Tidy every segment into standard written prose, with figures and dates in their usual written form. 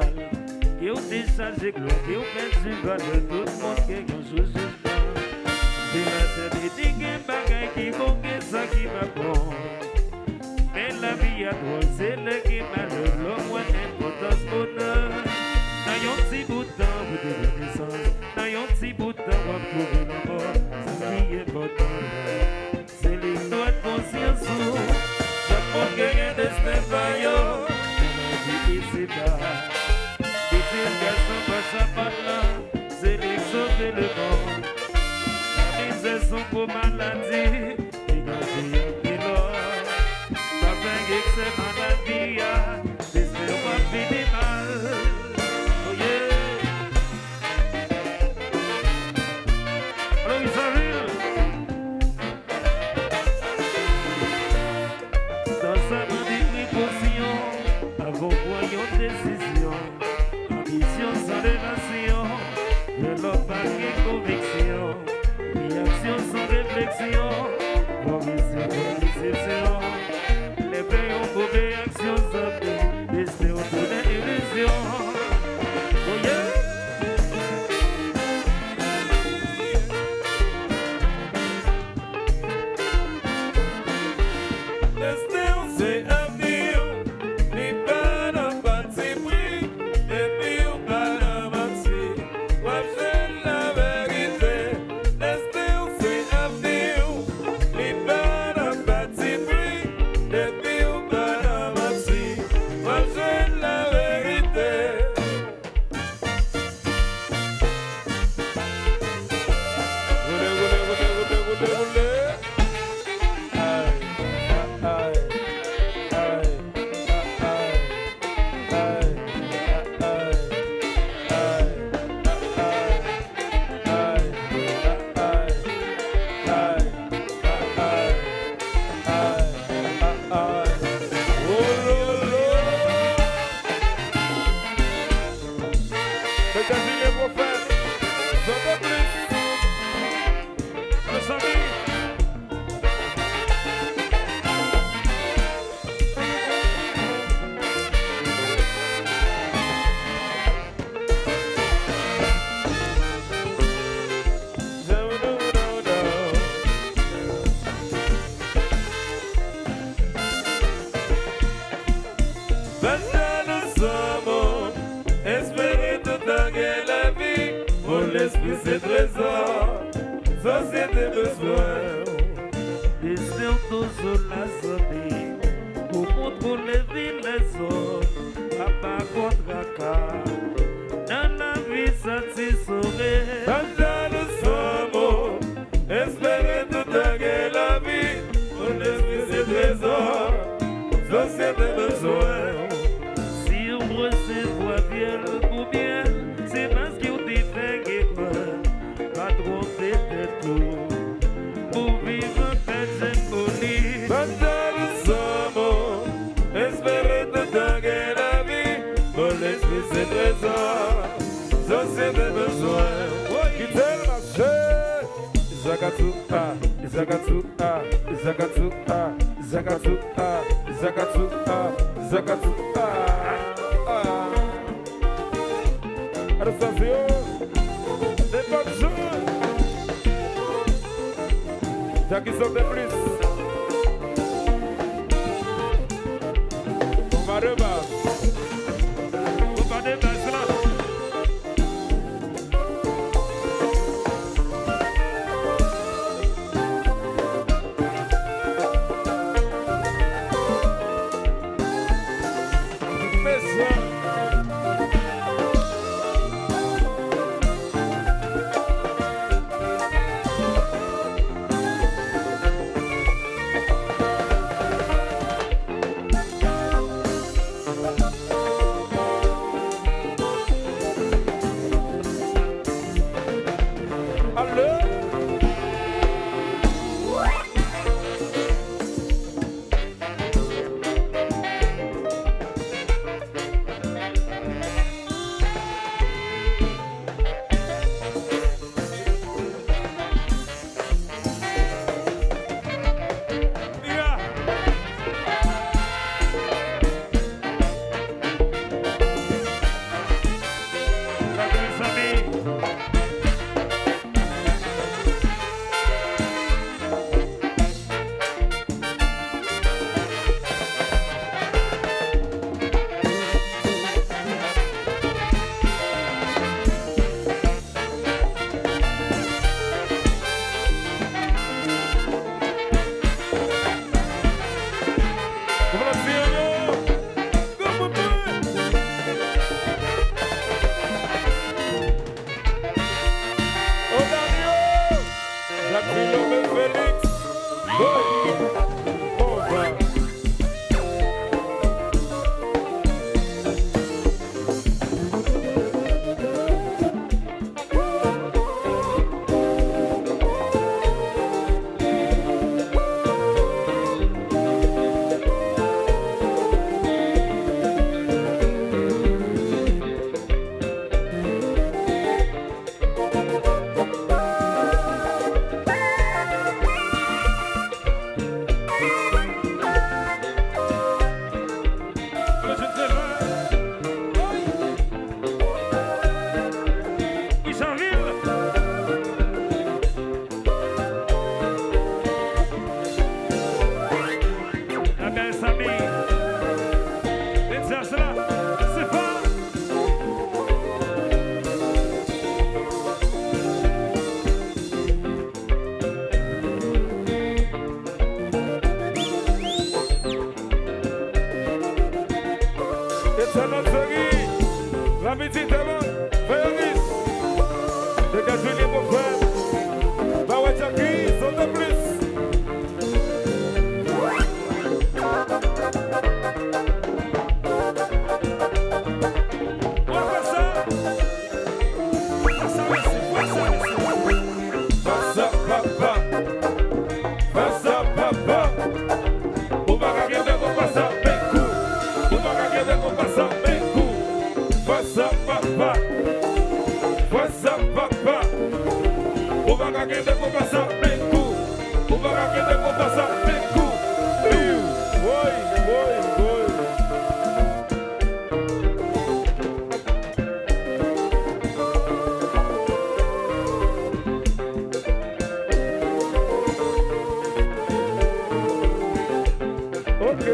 mal. Eu décharge gloire, eu perdu valeur, tout le monde qui a un jour jugement. C'est la tête de des bagailles qui vont que ça qui va bon. Mais la vie à drôle, c'est le qui malheur, l'homme moins importance bonheur. N'ayons si bout de temps pour des reconnaissances, n'ayons si bout de temps pour trouver la mort. Ce qui est important là, c'est l'histoire de conscience. Chaque monde qui a un destin vaillant, on a dit ici bas. C'est les sauver le monde. Les ailes sont pour maladie. Les gars, j'ai l'or. Pas vainquer que c'est maladie. J'espère pas finir mal. Oh yeah. Alors, ils arrivent. Dans sa main des précautions, avant voyons décision. Ambition sans relation, de l'homme par conviction, réaction sans réflexion, provision pour déception, les paix ont pour réaction sans vie, destin autour d'une illusion. Oh yeah! Destin c'est avenir, les pas n'ont pas de prix. L'esprit c'est trésor, société besoin. Laissez toujours la zone, pour contrôler les hommes, à pas contre à cas. Dans la vie satisfaite, dans le sommeil, espérer tout gagner la vie. Pour l'esprit c'est trésor, société besoin. Si on recevoir bien pour bien, c'est parce qu'il pas tromper de tout pour vivre paix et folie. Pendant le sommeil, espérer de gagner la vie. Pour l'esprit c'est trésor, société besoin. Quitter le marché. Zagatu ah, Zagatu ah, Zagatu ah, Zagatu ah, Zagatu ah, Zagatu ah. Attention. J'ai qui sont des plus. On va rebattre. On va débattre là. What's up, papa? What's up, papa? On va gagner des coups, ça fait coup. On va gagner des coups, ça fait coup. Oui, oui, oui. Ok.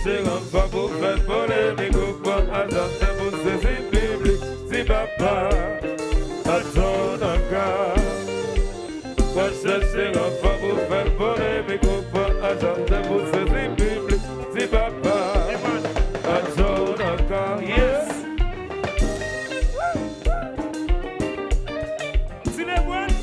C'est un pas pour faire polémique ou pas attendre pour saisir public. Si papa attend encore. Moi c'est un pas pour faire polémique ou pas attendre pour saisir public. Si papa attend encore. Yes. Si les boîtes.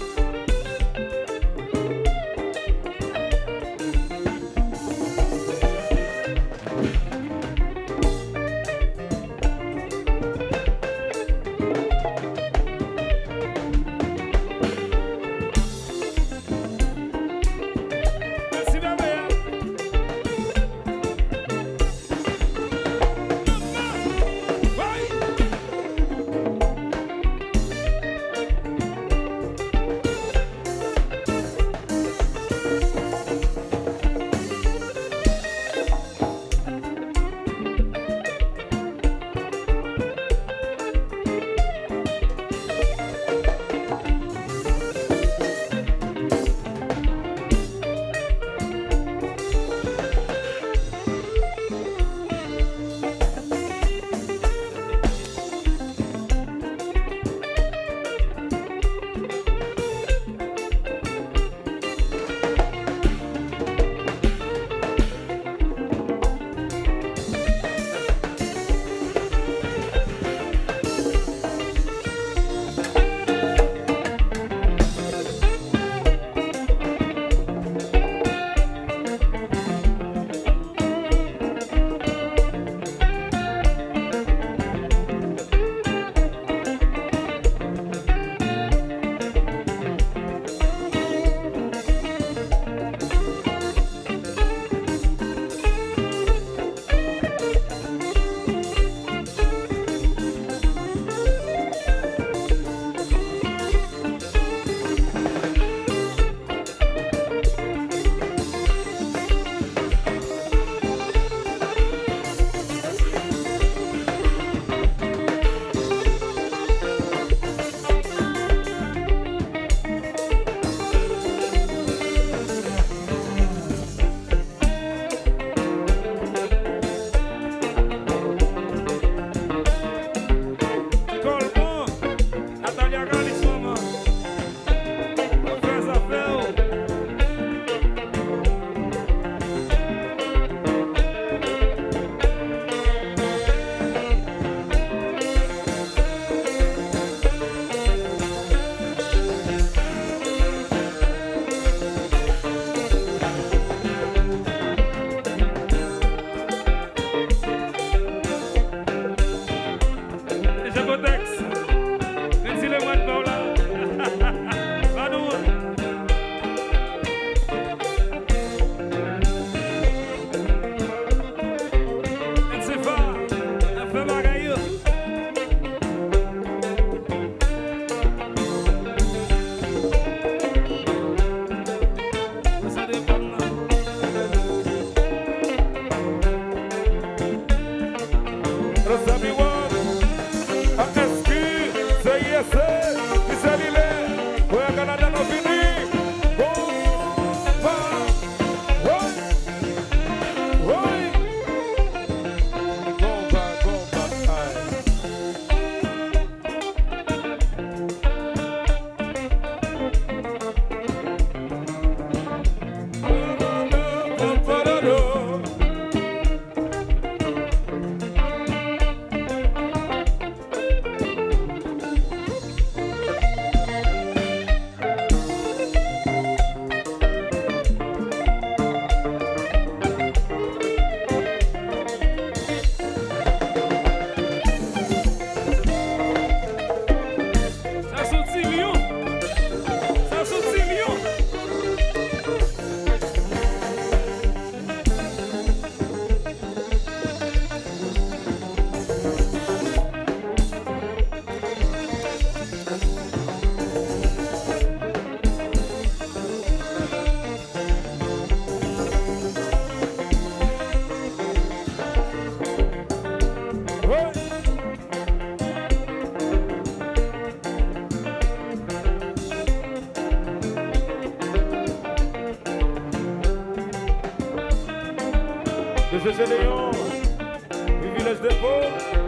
Chercher Léon, du village des pauvres.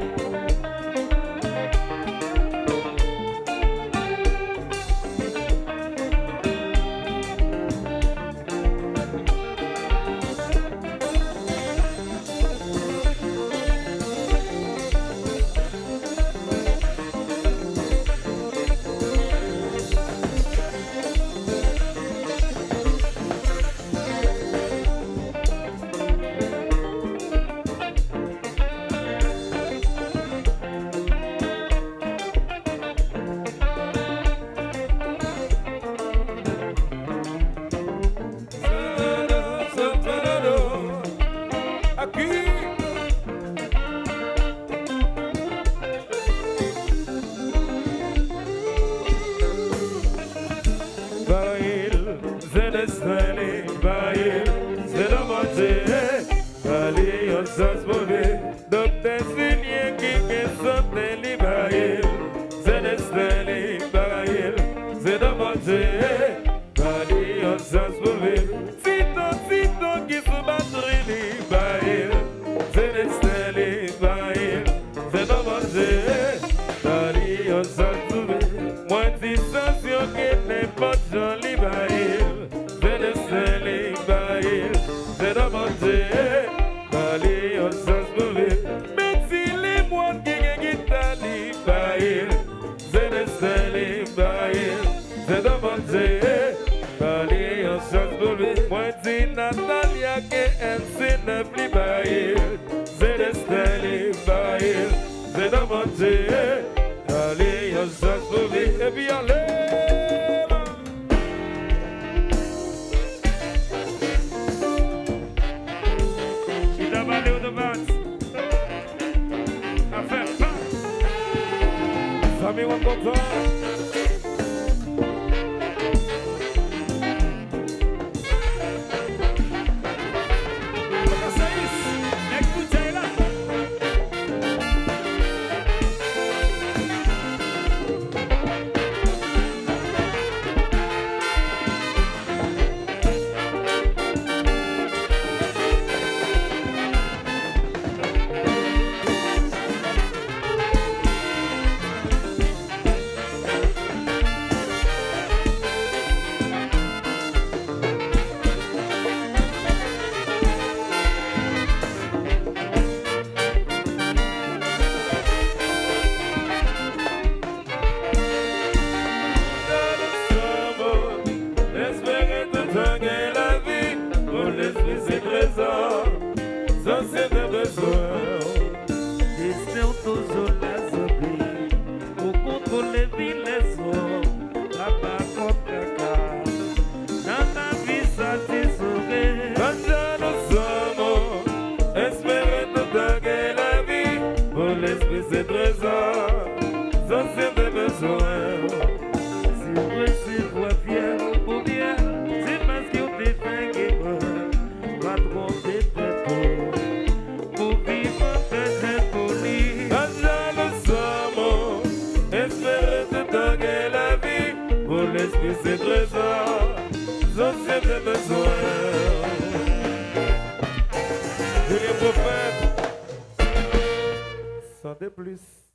De plus.